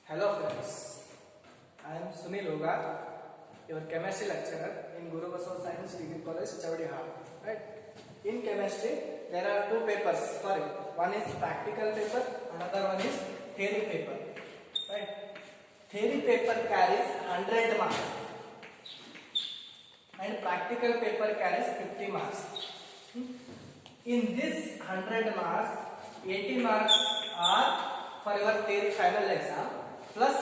Hello friends, I am Sunil Logar, your chemistry lecturer in Guru Basava Science Degree College, Chavadiha. Right? In chemistry, there are two papers. Sorry, one is practical paper, another one is theory paper. Right? Theory paper carries 100 marks, and practical paper carries 50 marks. In this 100 marks, 80 marks are for your theory final exam plus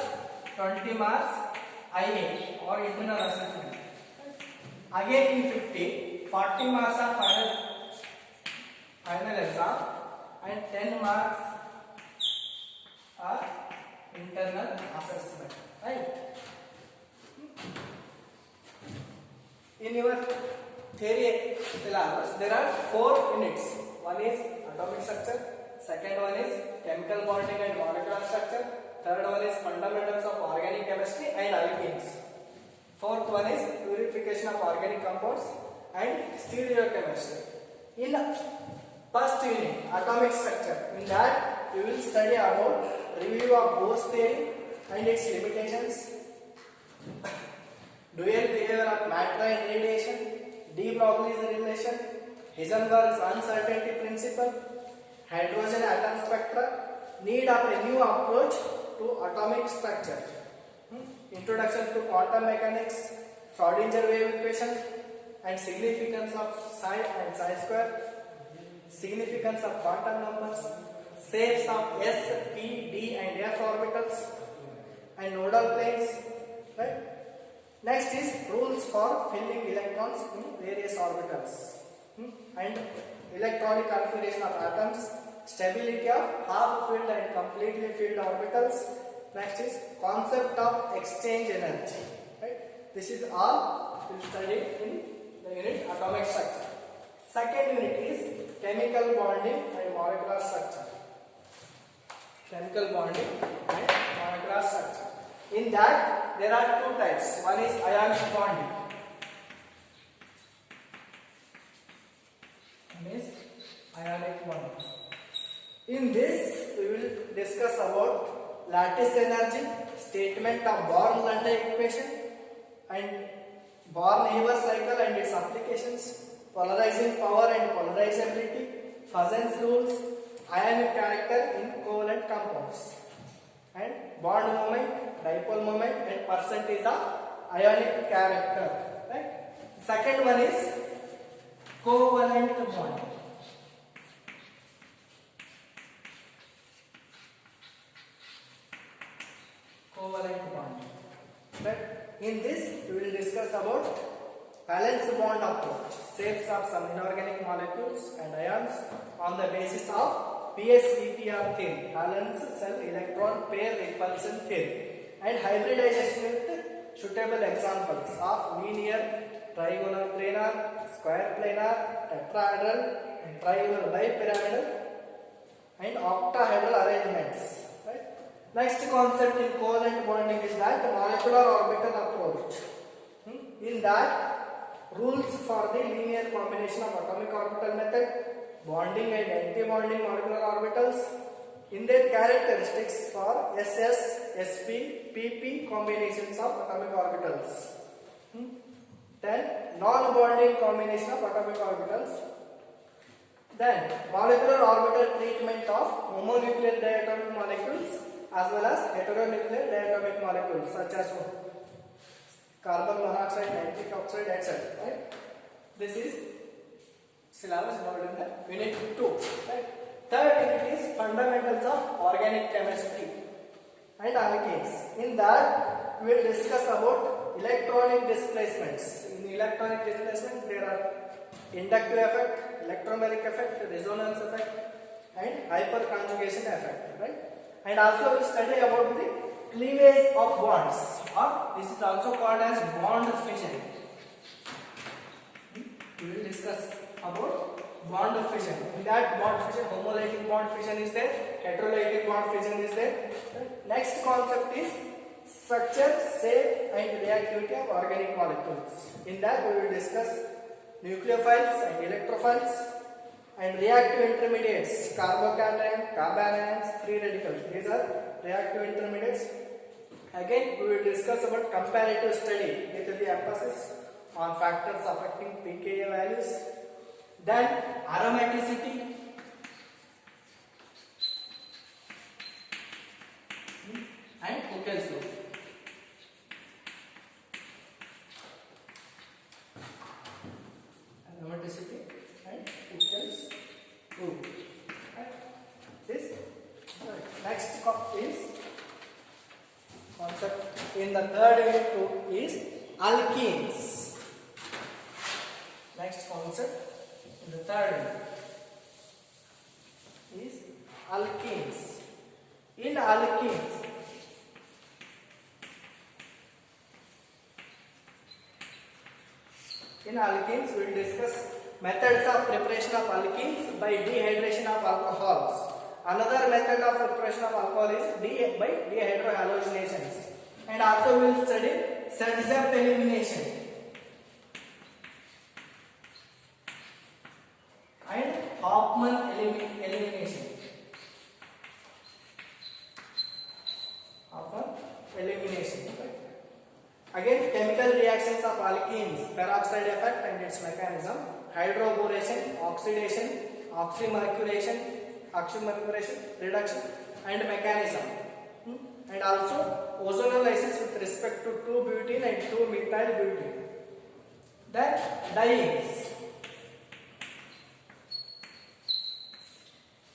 20 marks IA or internal assessment. Again in 50, 40 marks are final exam and 10 marks are internal assessment. Right? In your theory syllabus, there are 4 units. One is atomic structure, second one is chemical bonding and molecular structure, third one is fundamentals of organic chemistry and alkenes, fourth one is purification of organic compounds and stereochemistry. In first unit, atomic structure, in that you will study about review of Bohr's theory and its limitations, dual behavior of matter and radiation, de Broglie's relation, Heisenberg's uncertainty principle, hydrogen atom spectra, need of a new approach to atomic structure, introduction to quantum mechanics, Schrodinger wave equation and significance of psi and psi square, significance of quantum numbers, shapes of s, p, d and f orbitals and nodal planes. Right? Next is rules for filling electrons in various orbitals and electronic configuration of atoms, stability of half filled and completely filled orbitals. Next is concept of exchange energy. Right? This is all we will study in the unit atomic structure. Second unit is chemical bonding and molecular structure. Chemical bonding and molecular structure. In that, there are two types. One is ionic bonding. One is ionic bonding. In this, we will discuss about lattice energy, statement of Born-Lundin equation, and Born-Haber cycle and its applications, polarizing power and polarizability, Fuzan's rules, ionic character in covalent compounds, and bond moment, dipole moment, and percentage of ionic character. Right? Second one is covalent bond. Covalent bond. Right? In this, we will discuss about valence bond approach, shapes of some inorganic molecules and ions on the basis of PSEPR theory, valence shell electron pair repulsion theory, and hybridization with suitable examples of linear, trigonal planar, square planar, tetrahedral, and trigonal bipyramidal, and octahedral arrangements. Right? Next concept in covalent bonding is that molecular orbital approach. In that, rules for the linear combination of atomic orbital method, bonding and anti-bonding molecular orbitals, in their characteristics for SS, SP, PP combinations of atomic orbitals. Then non-bonding combination of atomic orbitals. Then molecular orbital treatment of homonuclear diatomic molecules as well as heteronuclear diatomic molecules such as carbon monoxide, nitric oxide, etc. Right? This is syllabus involved in the unit 2. Right? Third unit is fundamentals of organic chemistry and alkenes. In that, we will discuss about electronic displacements. In electronic displacement, there are inductive effect, electromeric effect, resonance effect, and hyperconjugation effect. Right? And also we will study about the cleavage of bonds, or this is also called as bond fission. We will discuss about bond fission. In that bond fission, homolytic bond fission is there, heterolytic bond fission is there. Next concept is structure, shape and reactivity of organic molecules. In that we will discuss nucleophiles and electrophiles and reactive intermediates, carbocation, carbanions, free radicals. These are reactive intermediates. Again, we will discuss about comparative study with the emphasis on factors affecting pKa values. Then aromaticity and Huckel's law. Aromaticity and Huckel's law. This next is concept in the third unit is alkenes. Next concept in the third unit is alkenes. In alkenes, we will discuss methods of preparation of alkenes by dehydration of alcohols. Another method of preparation of alcohol is by dehydrohalogenations. And also we will study Sturgeon elimination and Hofmann elimination. Again, chemical reactions of alkenes, peroxide effect and its mechanism, hydroboration, oxidation, oxymercuration, reduction and mechanism, and also ozonolysis with respect to 2-butene and 2-methyl-butene. Then dyes.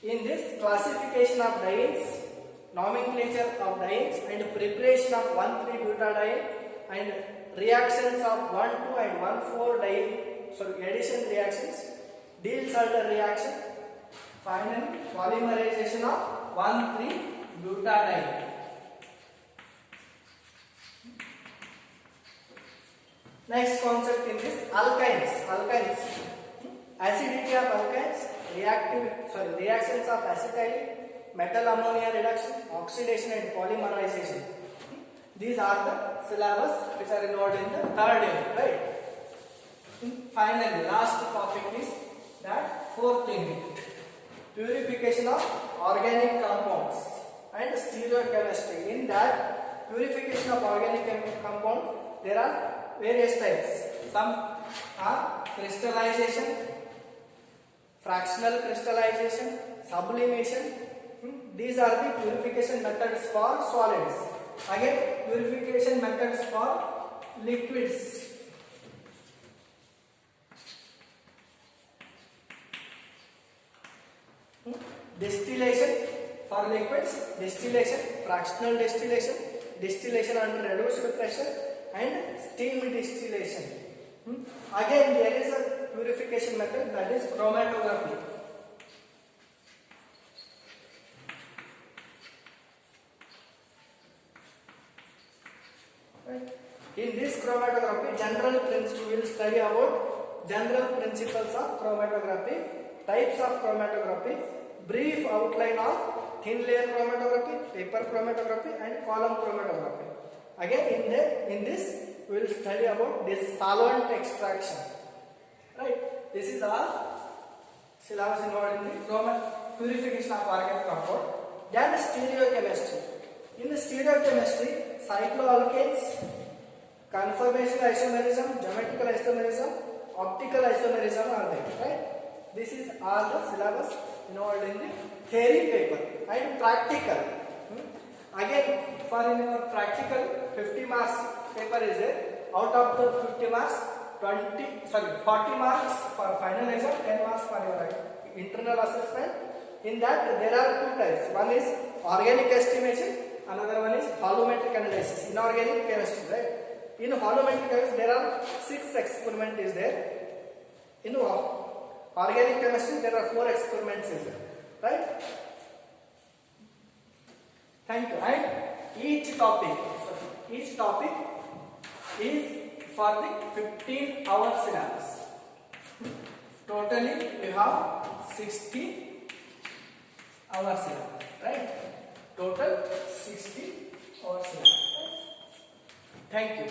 In this classification of dyes, nomenclature of dyes and preparation of 1,3-butadiene and reactions of 1,2 and 1,4 addition reactions, Diels-Alder reaction, finally polymerization of 1,3-butadiene. Next concept in this alkynes. Acidity of alkynes, reactions of acetyl, metal ammonia reduction, oxidation and polymerization. These are the syllabus which are involved in the third unit, right? Finally, last topic is that fourth unit, purification of organic compounds and stereochemistry. In that purification of organic compound, there are various types. Some are crystallization, fractional crystallization, sublimation. These are the purification methods for solids. Again, purification methods for liquids. Distillation for liquids, fractional distillation under reduced pressure, and steam distillation. Again, there is a purification method, that is chromatography. In this chromatography, we will study about general principles of chromatography, types of chromatography, brief outline of thin layer chromatography, paper chromatography and column chromatography. Again, in this we will study about this solvent extraction. Right? This is all syllabus involved in the purification of organic compound. Then stereochemistry. In the stereochemistry, cycloalkanes, conformational isomerism, geometrical isomerism, optical isomerism are there, right? This is all the syllabus involved in the theory paper and practical. Again, for in your practical 50 marks paper is there. Out of the 50 marks, 40 marks for final exam, 10 marks for your internal assessment. In that there are two types. One is organic estimation, another one is holometric analysis, inorganic chemistry, right? In holometric chemistry there are 6 experiments is there. In organic chemistry there are 4 experiments is there, right? Thank you. And each topic is for the 15-hour syllabus. Totally we have 60 hours syllabus, right? Total 60 hours syllabus. Thank you.